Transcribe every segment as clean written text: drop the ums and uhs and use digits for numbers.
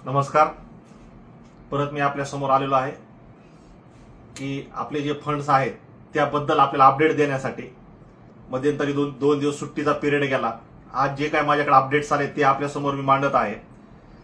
नमस्कार. परत मी आपल्या समोर आलेलो आहे की आपले जे फंड्स आहेत त्याबद्दल आपल्याला अपडेट देण्यासाठी. मध्यंतरी दोन दिवस सुट्टीचा पिरियड गेला. आज जे काय माझ्याकडे अपडेट्स आले ते आपल्या समोर मी मांडत आहे.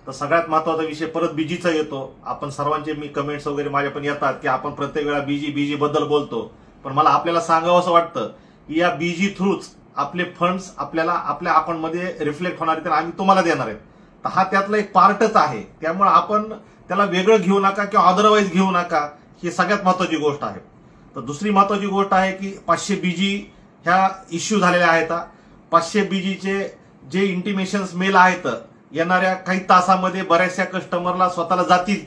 तर सगळ्यात महत्त्वाचा विषय परत बीजीचा येतो. आपण सर्वांचे मी कमेंट्स वगैरे माझ्या पण येतात की आपण प्रत्येक वेळा बीजी बद्दल बोलतो, पण मला आपल्याला सांगावं असं वाटतं की या बीजी थ्रूच आपले फंड्स आपल्याला आपल्या अकाउंटमध्ये रिफ्लेक्ट होणार आहेत, आम्ही तुम्हाला देणार आहेत. तर हा त्यातला एक पार्टच आहे. त्यामुळे आपण त्याला वेगळं घेऊ नका किंवा अदरवाईज घेऊ नका, ही सगळ्यात महत्त्वाची गोष्ट आहे. तर दुसरी महत्त्वाची गोष्ट आहे की 500 बीजी ह्या इश्यू झालेल्या आहेत. 500 बीजीचे जे इंटिमेशन्स मेल आहेत येणाऱ्या काही तासामध्ये बऱ्याचशा कस्टमरला स्वतःला जातील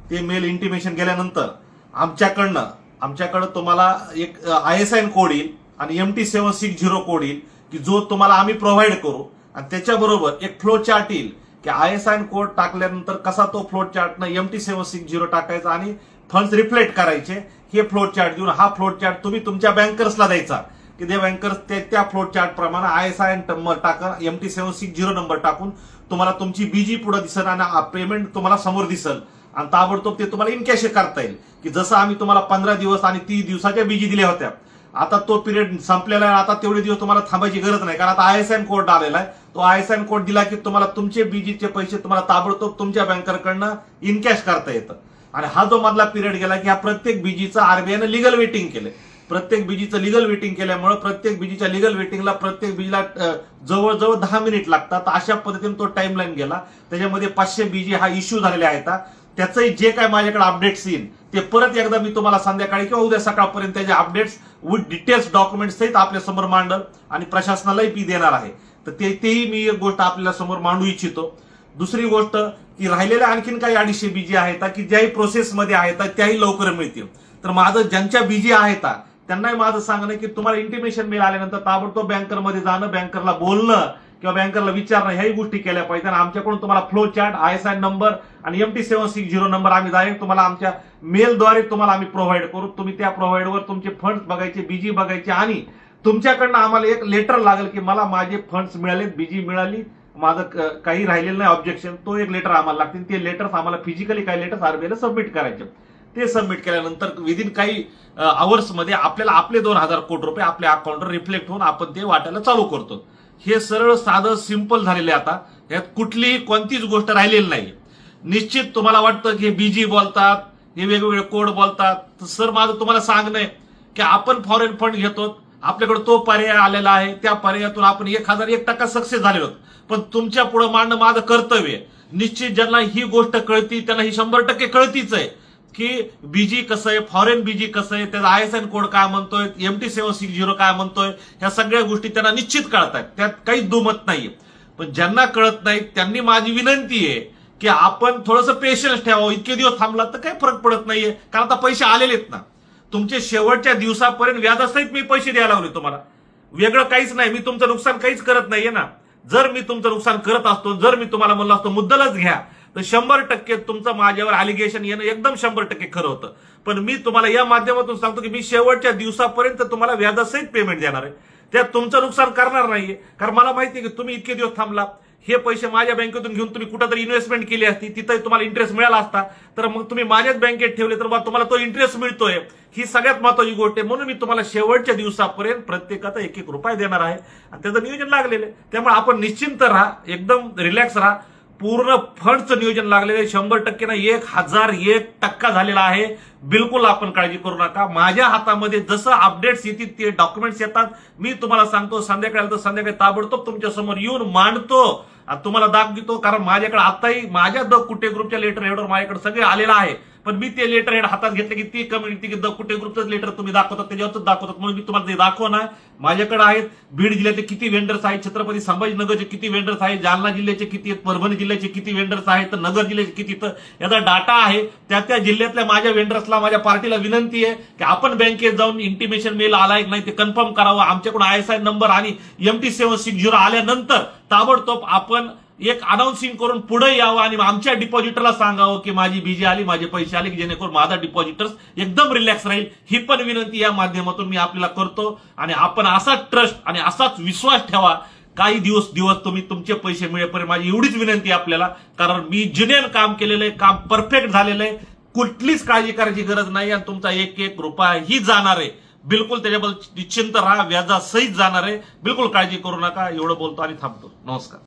ते मेल इंटिमेशन गेल्यानंतर आमच्याकडं तुम्हाला एक ISIN कोड येईल आणि MT760 कोड येईल की जो तुम्हाला आम्ही प्रोव्हाइड करू. आणि त्याच्याबरोबर एक फ्लो चार्ट येईल की ISIN कोड टाकल्यानंतर कसा तो फ्लो चार्टनं MT760 टाकायचा आणि फंड्स रिफ्लेक्ट करायचे. हे फ्लो चार्ट देऊन हा फ्लो चार्ट तुम्ही तुमच्या बँकर्सला द्यायचा की ते बँकर्स त्या फ्लो चार्ट प्रमाणे ISIN नंबर टाका, MT760 नंबर टाकून तुम्हाला तुमची बीजी पुढे दिसेल आणि पेमेंट तुम्हाला समोर दिसेल आणि ताबडतोब ते तुम्हाला इनकॅश करता येईल. की जसं आम्ही तुम्हाला 15 दिवस आणि 30 दिवसाच्या बीजी दिल्या होत्या, आता तो पिरियड संपलेला आहे. आता तेवढे दिवस तुम्हाला थांबायची गरज नाही, कारण आता ISIN कोड आलेला आहे. तो ISIN कोड दिला की तुम्हाला तुमचे बीजीचे पैसे तुम्हाला ताबडतोब तुमच्या बँकरकडनं इनकॅश करता येतं. आणि हा जो मधला पिरियड गेला की हा प्रत्येक बीजीचा RBIनं लिगल वेटिंग केले. प्रत्येक बीजीचं लिगल वेटिंग केल्यामुळे प्रत्येक बीजीच्या लिगल वेटिंगला प्रत्येक बीजीला जवळजवळ 10 मिनिट लागतात. अशा पद्धतीने तो टाइमलाईन गेला. त्याच्यामध्ये 500 बीजी हा इश्यू झालेला आहे. त्याचंही जे काय माझ्याकडे अपडेट्स येईल ते परत एकदा मी तुम्हाला संध्याकाळी किंवा उद्या सकाळपर्यंत त्याचे अपडेट्स विथ डिटेल्स डॉक्युमेंट्स सहित आपल्या समोर मांडल आणि प्रशासनालाही मी देणार आहे. तर तेही मी एक गोष्ट आपल्या समोर मांडू इच्छितो. दुसरी गोष्ट की राहिलेल्या आणखीन काही 250 बीजी आहेत की ज्याही प्रोसेसमध्ये आहेत त्याही लवकर मिळतील. तर माझं ज्यांच्या बीजी आहेत त्यांनाही माझं सांगणं की तुम्हाला इंटिमेशन मेल आल्यानंतर ताबडतोब बँकरमध्ये जाणं, बँकरला बोलणं किंवा बँकरला विचारणं, ह्याही गोष्टी केल्या पाहिजे. आणि आमच्याकडून तुम्हाला फ्लो चार्ट, ISIN नंबर आणि MT760 नंबर आम्ही डायरेक्ट तुम्हाला आमच्या मेलद्वारे तुम्हाला आम्ही प्रोव्हाइड करू. तुम्ही त्या प्रोव्हाइडवर तुमचे फंड्स बघायचे, बीजी बघायचे आणि तुमच्याकडनं आम्हाला एक लेटर लागेल की मला माझे फंड्स मिळाले, बीजी मिळाली, माझं काही राहिलेलं नाही ऑब्जेक्शन. तो एक लेटर आम्हाला लागतील. ते लेटर्स आम्हाला फिजिकली काही लेटर्स RBIला सबमिट करायचे. ते सबमिट केल्यानंतर विदिन काही आवर्समध्ये आपल्याला आपले 2000 कोटी रुपये आपल्या अकाउंटवर रिफ्लेक्ट होऊन आपण ते वाटायला चालू करतो. हे सरळ साधं सिंपल झालेले. आता यात कुठलीही कोणतीच गोष्ट राहिलेली नाही. निश्चित तुम्हाला वाटतं की बीजी बोलतात, हे वेगवेगळे कोड बोलतात. तर सर माझं तुम्हाला सांगणं आहे की आपण फॉरेन फंड घेतो, आपल्याकडे तो पर्याय आलेला आहे. त्या पर्यायातून आपण 1001% सक्सेस झालेलो. पण तुमच्या पुढे मांडणं माझं कर्तव्य. निश्चित ज्यांना ही गोष्ट कळती त्यांना ही 100% कळतीच आहे की बीजी कसं आहे, फॉरेन बीजी कसं आहे, त्याचा ISIN कोड काय म्हणतोय, MT760 काय म्हणतोय, ह्या सगळ्या गोष्टी त्यांना निश्चित कळत आहेत. त्यात काहीच दुमत नाहीये. पण ज्यांना कळत नाही त्यांनी माझी विनंती आहे की आपण थोडंसं पेशन्स ठेवावं. इतके दिवस थांबला तर काही फरक पडत नाहीये, कारण आता पैसे आलेलेत ना. तुमचे शेवटच्या दिवसापर्यंत व्याजासहित मी पैसे द्यायला लावले तुम्हाला. वेगळं काहीच नाही. मी तुमचं नुकसान काहीच करत नाहीये ना. जर मी तुमचं नुकसान करत असतो, जर मी तुम्हाला म्हणलं असतो मुद्दलच घ्या, तर 100% तुमचं माझ्यावर अलिगेशन येणं एकदम 100% खरं होतं. पण मी तुम्हाला या माध्यमातून सांगतो की मी शेवटच्या दिवसापर्यंत तुम्हाला व्याजासहित पेमेंट देणार आहे. त्यात तुमचं नुकसान करणार नाहीये. कारण मला माहिती आहे की तुम्ही इतके दिवस थांबला, हे पैसे माझ्या बँकेतून घेऊन तुम्ही कुठेतरी इन्व्हेस्टमेंट केली असती, तिथं तुम्हाला इंटरेस्ट मिळाला असता. तर मग तुम्ही माझ्याच बँकेत ठेवले तर तुम्हाला तो इंटरेस्ट मिळतोय. ही सगळ्यात महत्त्वाची गोष्ट आहे. म्हणून मी तुम्हाला शेवटच्या दिवसापर्यंत प्रत्येकाचा 1-1 रुपया देणार आहे आणि त्याचं नियोजन लागलेलं आहे. त्यामुळे आपण निश्चिंत राहा, एकदम रिलॅक्स राहा. पूर्ण फंडचं नियोजन लागलेलं आहे. 100% ना 1001% झालेला आहे. बिलकुल आपण काळजी करू नका. माझ्या हातामध्ये जसं अपडेट्स येतील ते डॉक्युमेंट्स येतात, मी तुम्हाला सांगतो. संध्याकाळी तर संध्याकाळी ताबडतोब तुमच्या समोर येऊन मांडतो आणि तुम्हाला दाख देतो. कारण माझ्याकडे आताही माझ्या द कुटे ग्रुपच्या लेटर हेडवर माझ्याकडे सगळे आलेलं आहे. पण मी ते लेटर हेड हातात घेतले की ती कम्युनिटी की द कुटे ग्रुपचं लेटर तुम्ही दाखवतात, त्याच्यावरच दाखवतात. म्हणून मी तुम्हाला ते दाखवणार. माझ्याकडे आहेत बीड जिल्ह्याचे किती वेंडर्स आहेत, छत्रपती संभाजीनगरचे किती वेंडर्स आहेत, जालना जिल्ह्याचे किती आहेत, परभणी जिल्ह्याचे किती वेंडर्स आहेत, तर नगर जिल्ह्याचे किती. तर याचा डाटा आहे. त्या जिल्ह्यातल्या माझ्या वेंडर्सला, माझ्या पार्टीला विनंती आहे की आपण बँकेत जाऊन इंटिमेशन मेल आलाय की नाही ते कन्फर्म करावं. आमच्याकडून ISIN नंबर आणि MT760 आल्यानंतर ताबडतोब आपण एक अनाउन्सिंग करून पुढे यावं आणि आमच्या डिपॉझिटरला सांगावं की माझी बीजी आली, माझे पैसे आले, की जेणेकरून माझा डिपॉझिटर्स एकदम रिलॅक्स राहील. ही पण विनंती या माध्यमातून मी आपल्याला करतो. आणि आपण असाच ट्रस्ट आणि असाच विश्वास ठेवा काही दिवस तुम्ही तुमचे पैसे मिळेपर्यंत माझी एवढीच विनंती आहे आपल्याला, कारण मी जिनेन काम केलेलं आहे, काम परफेक्ट झालेलं आहे, कुठलीच काळजी करायची गरज नाही आणि तुमचा एक एक रुपया ही जाणार आहे, बिलकुल त्याच्याबद्दल निश्चिंत राहा, व्याजासहित जाणार आहे, बिलकुल काळजी करू नका. एवढं बोलतो आणि थांबतो. नमस्कार.